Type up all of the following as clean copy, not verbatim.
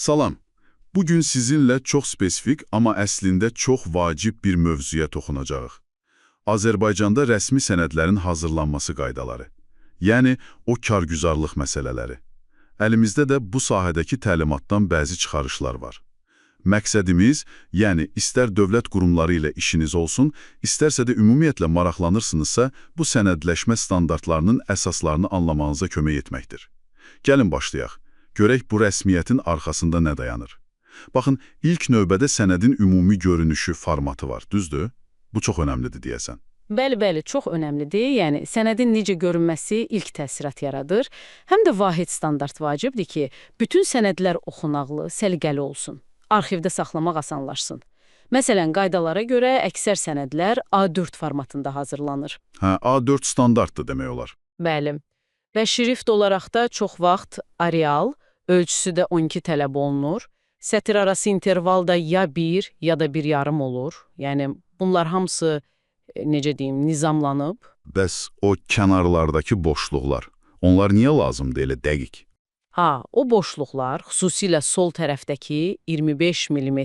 Salam. Bugün sizinlə çox spesifik, amma əslində çox vacib bir mövzuya toxunacağıq. Azərbaycanda rəsmi sənədlərin hazırlanması qaydaları. Yəni, o kargüzarlıq məsələləri. Əlimizdə də bu sahədəki təlimatdan bəzi çıxarışlar var. Məqsədimiz, yəni istər dövlət qurumları ilə işiniz olsun, istərsə də ümumiyyətlə maraqlanırsınızsa, bu sənədləşmə standartlarının əsaslarını anlamanıza kömək etməkdir. Gəlin başlayaq. Görək bu rəsmiyyətin arxasında nə dayanır. Baxın, ilk növbədə sənədin ümumi görünüşü, formatı var, düzdür? Bu çox önəmlidir deyəsən. Bəli, çox önəmlidir. Yəni, sənədin necə görünməsi ilk təsirat yaradır. Həm də vahid standart vacibdir ki, bütün sənədlər oxunaqlı, səliqəli olsun. Arxivdə saxlamaq asanlaşsın. Məsələn, qaydalara görə əksər sənədlər A4 formatında hazırlanır. A4 standartdır demək olar. Bəli. Və şrift olaraq da çox vaxt Arial, ölçüsü də 12 tələb olunur. Sətir arası interval da ya 1 ya da 1,5 olur. Yəni, bunlar hamısı, necə deyim, nizamlanıb. Bəs o kənarlardakı boşluqlar, onlar niyə lazımdır elə dəqiq? O boşluqlar, xüsusilə sol tərəfdəki 25 mm,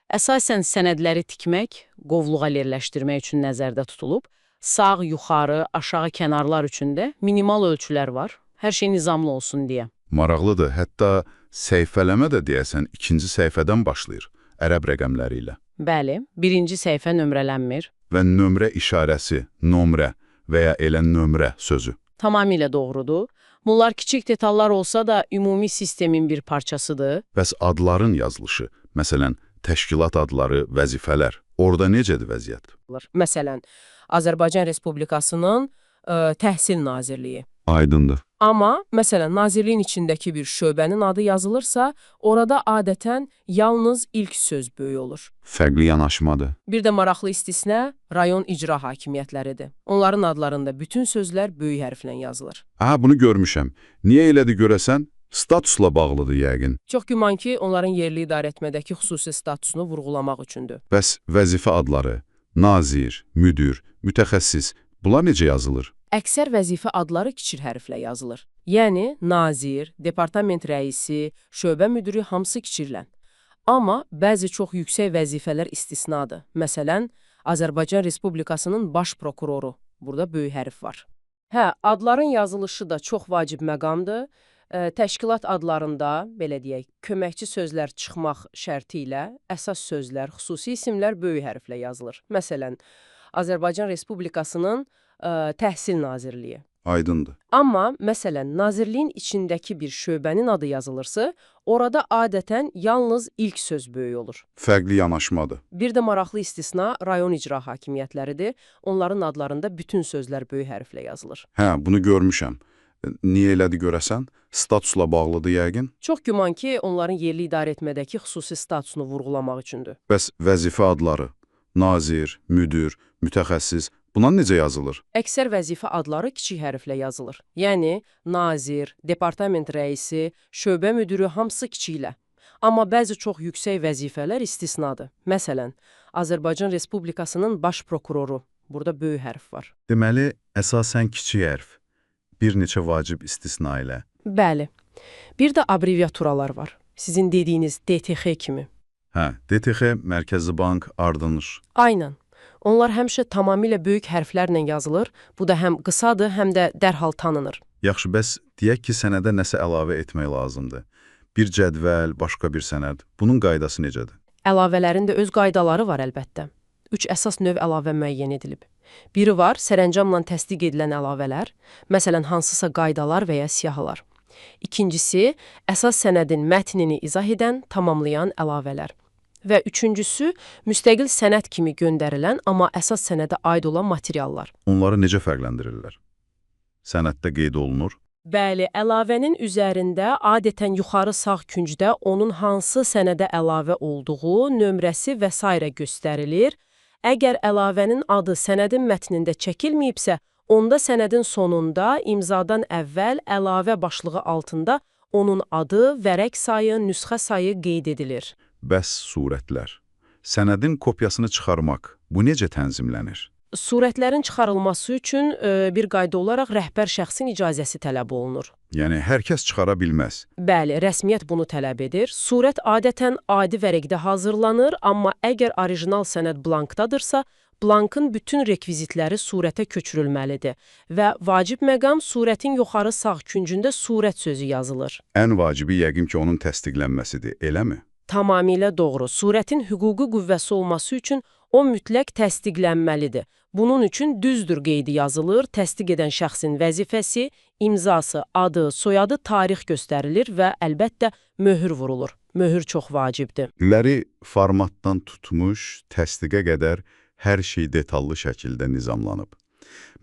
əsasən sənədləri tikmək, qovluğa yerləşdirmək üçün nəzərdə tutulub. Sağ, yuxarı, aşağı kənarlar üçün də minimal ölçülər var. Hər şey nizamlı olsun deyə. Maraqlıdır. Hətta səhifələmə də deyəsən ikinci səhifədən başlayır, ərəb rəqəmləri ilə. Bəli, birinci səhifə nömrələnmir. Və nömrə işarəsi, nomrə və ya elə nömrə sözü. Tamamilə doğrudur. Bunlar kiçik detallar olsa da ümumi sistemin bir parçasıdır. Bəs adların yazılışı, məsələn, təşkilat adları, vəzifələr, orada necədir vəziyyət? Məsələn, Azərbaycan Respublikasının Təhsil Nazirliyi. Aydındır. Amma, məsələn, nazirliyin içindəki bir şöbənin adı yazılırsa, orada adətən yalnız ilk söz böyük olur. Fərqli yanaşmadır. Bir də maraqlı istisna rayon icra hakimiyyətləridir. Onların adlarında bütün sözlər böyük hərflə yazılır. Bunu görmüşəm. Niyə elədir görəsən? Statusla bağlıdır yəqin. Çox güman ki, onların yerli idarə etmədəki xüsusi statusunu vurğulamaq üçündür. Bəs vəzifə adları, nazir, müdür, mütəxəssis, bunlar necə yazılır? Əksər vəzifə adları kiçik hərflə yazılır. Yəni, nazir, departament rəisi, şöbə müdürü hamısı kiçiklə. Amma bəzi çox yüksək vəzifələr istisnadır. Məsələn, Azərbaycan Respublikasının baş prokuroru. Burada böyük hərf var. Adların yazılışı da çox vacib məqamdır. Təşkilat adlarında, belə deyək, köməkçi sözlər çıxmaq şərti ilə əsas sözlər, xüsusi isimlər böyük hərflə yazılır. Məsələn, Azərbaycan Respublikasının Təhsil Nazirliyi. Aydındır. Amma, məsələn, nazirliyin içindəki bir şöbənin adı yazılırsa, orada adətən yalnız ilk söz böyük olur. Fərqli yanaşmadır. Bir də maraqlı istisna rayon icra hakimiyyətləridir. Onların adlarında bütün sözlər böyük hərflə yazılır. Bunu görmüşəm. Niyə elədi görəsən? Statusla bağlıdır yəqin. Çox güman ki, onların yerli idarə etmədəki xüsusi statusunu vurğulamaq üçündür. Bəs vəzifə adları, nazir, müdür, mütəxəssis, bunlar necə yazılır? Əksər vəzifə adları kiçik hərflə yazılır. Yəni, nazir, departament rəisi, şöbə müdürü hamısı kiçiklə. Amma bəzi çox yüksək vəzifələr istisnadır. Məsələn, Azərbaycan Respublikasının baş prokuroru. Burada böyük hərf var. Deməli, əsasən kiçik hərf. Bir neçə vacib istisna ilə. Bəli. Bir də abreviaturalar var. Sizin dediyiniz DTX kimi. DTX, Mərkəzi Bank, Ardınış. Aynən. Onlar həmişə tamamilə böyük hərflərlə yazılır. Bu da həm qısadır, həm də dərhal tanınır. Yaxşı, bəs deyək ki, sənədə nəsə əlavə etmək lazımdır. Bir cədvəl, başqa bir sənəd. Bunun qaydası necədir? Əlavələrin də öz qaydaları var əlbəttə. 3 əsas növ əlavə müəyyən edilib. Biri var, sərəncamla təsdiq edilən əlavələr, məsələn, hansısa qaydalar və ya siyahılar. İkincisi, əsas sənədin mətnini izah edən, tamamlayan əlavələr. Və üçüncüsü, müstəqil sənəd kimi göndərilən, amma əsas sənədə aid olan materiallar. Onları necə fərqləndirirlər? Sənəddə qeyd olunur. Bəli, əlavənin üzərində adətən yuxarı sağ küncdə onun hansı sənədə əlavə olduğu, nömrəsi və s. göstərilir. Əgər əlavənin adı sənədin mətnində çəkilməyibsə, onda sənədin sonunda imzadan əvvəl əlavə başlığı altında onun adı, vərəq sayı, nüsxə sayı qeyd edilir. Bəs surətlər. Sənədin kopyasını çıxarmaq, bu necə tənzimlənir? Surətlərin çıxarılması üçün bir qayda olaraq rəhbər şəxsin icazəsi tələb olunur. Yəni, hər kəs çıxara bilməz. Bəli, rəsmiyyət bunu tələb edir. Surət adətən adi vərəqdə hazırlanır, amma əgər orijinal sənəd blankdadırsa, blankın bütün rekvizitləri surətə köçürülməlidir və vacib məqam surətin yuxarı sağ küncündə surət sözü yazılır. Ən vacibi yəqin ki, onun təsdiqlənməsidir, eləmi? Tamamilə doğru. Surətin hüquqi qüvvəsi olması üçün o mütləq təsdiqlənməlidir. Bunun üçün düzdür qeydi yazılır, təsdiq edən şəxsin vəzifəsi, imzası, adı, soyadı, tarix göstərilir və əlbəttə möhür vurulur. Möhür çox vacibdir. İləri formatdan tutmuş, təsdiqə qədər hər şey detallı şəkildə nizamlanıb.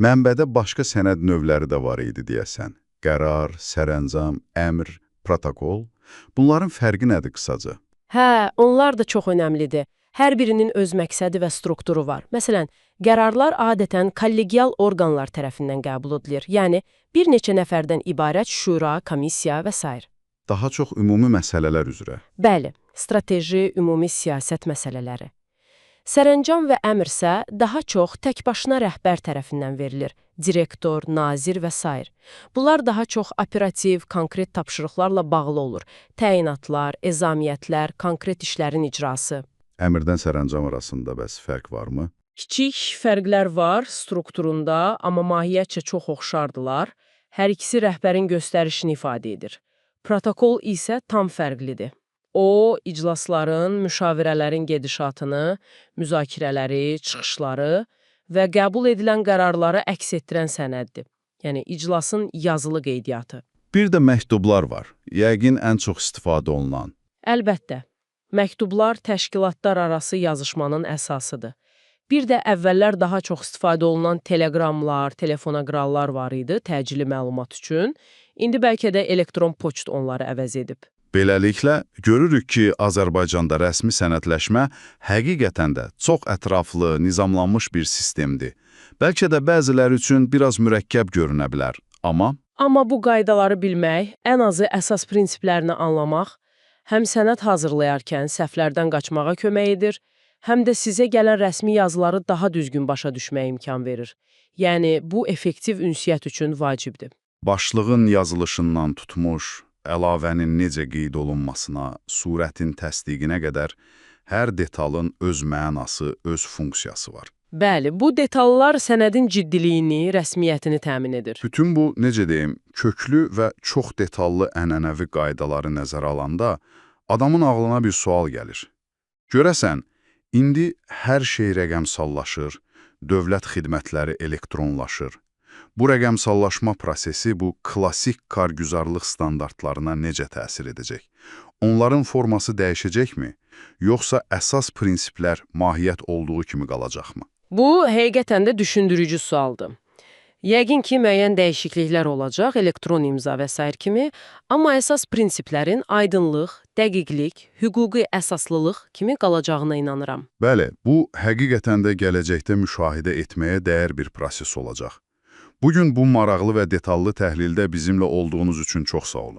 Mənbədə başqa sənəd növləri də var idi deyəsən. Qərar, sərəncam, əmr, protokol. Bunların fərqi nədir qısaca? Hə, onlar da çox önəmlidir. Hər birinin öz məqsədi və strukturu var. Məsələn, qərarlar adətən kollegial orqanlar tərəfindən qəbul edilir. Yəni, bir neçə nəfərdən ibarət şura, komissiya və s. Daha çox ümumi məsələlər üzrə. Bəli, strateji, ümumi siyasət məsələləri. Sərəncam və əmr isə daha çox təkbaşına rəhbər tərəfindən verilir. Direktor, nazir və s. Bunlar daha çox operativ, konkret tapşırıqlarla bağlı olur. Təyinatlar, ezamiyyətlər, konkret işlərin icrası. Əmrdən sərəncam arasında bəs fərq varmı? Kiçik fərqlər var strukturunda, amma mahiyyətcə çox oxşardılar. Hər ikisi rəhbərin göstərişini ifadə edir. Protokol isə tam fərqlidir. O, iclasların, müşavirələrin gedişatını, müzakirələri, çıxışları və qəbul edilən qərarları əks etdirən sənəddir. Yəni, iclasın yazılı qeydiyyatı. Bir də məktublar var. Yəqin ən çox istifadə olunan. Əlbəttə. Məktublar təşkilatlar arası yazışmanın əsasıdır. Bir də əvvəllər daha çox istifadə olunan teleqramlar, telefonoqrallar var idi təcili məlumat üçün. İndi bəlkə də elektron poçt onları əvəz edib. Beləliklə, görürük ki, Azərbaycanda rəsmi sənədləşmə həqiqətən də çox ətraflı, nizamlanmış bir sistemdir. Bəlkə də bəziləri üçün biraz mürəkkəb görünə bilər, amma... Amma bu qaydaları bilmək, ən azı əsas prinsiplərini anlamaq, həm sənəd hazırlayarkən səhvlərdən qaçmağa kömək edir, həm də sizə gələn rəsmi yazıları daha düzgün başa düşməyə imkan verir. Yəni, bu effektiv ünsiyyət üçün vacibdir. Başlığın yazılışından tutmuş, əlavənin necə qeyd olunmasına, surətin təsdiqinə qədər hər detalın öz mənası, öz funksiyası var. Bəli, bu detallar sənədin ciddiliyini, rəsmiyyətini təmin edir. Bütün bu, necə deyim, köklü və çox detallı ənənəvi qaydaları nəzərə alanda adamın ağlına bir sual gəlir. Görəsən, indi hər şey rəqəmsallaşır, dövlət xidmətləri elektronlaşır. Bu rəqəmsallaşma prosesi bu klassik kargüzarlıq standartlarına necə təsir edəcək? Onların forması dəyişəcəkmi? Yoxsa əsas prinsiplər mahiyyət olduğu kimi qalacaqmı? Bu, həqiqətən də düşündürücü sualdır. Yəqin ki, müəyyən dəyişikliklər olacaq, elektron imza və s. kimi, amma əsas prinsiplərin aydınlıq, dəqiqlik, hüquqi əsaslılıq kimi qalacağına inanıram. Bəli, bu həqiqətən də gələcəkdə müşahidə etməyə dəyər bir proses olacaq. Bugün bu maraqlı və detallı təhlildə bizimlə olduğunuz üçün çox sağ olun.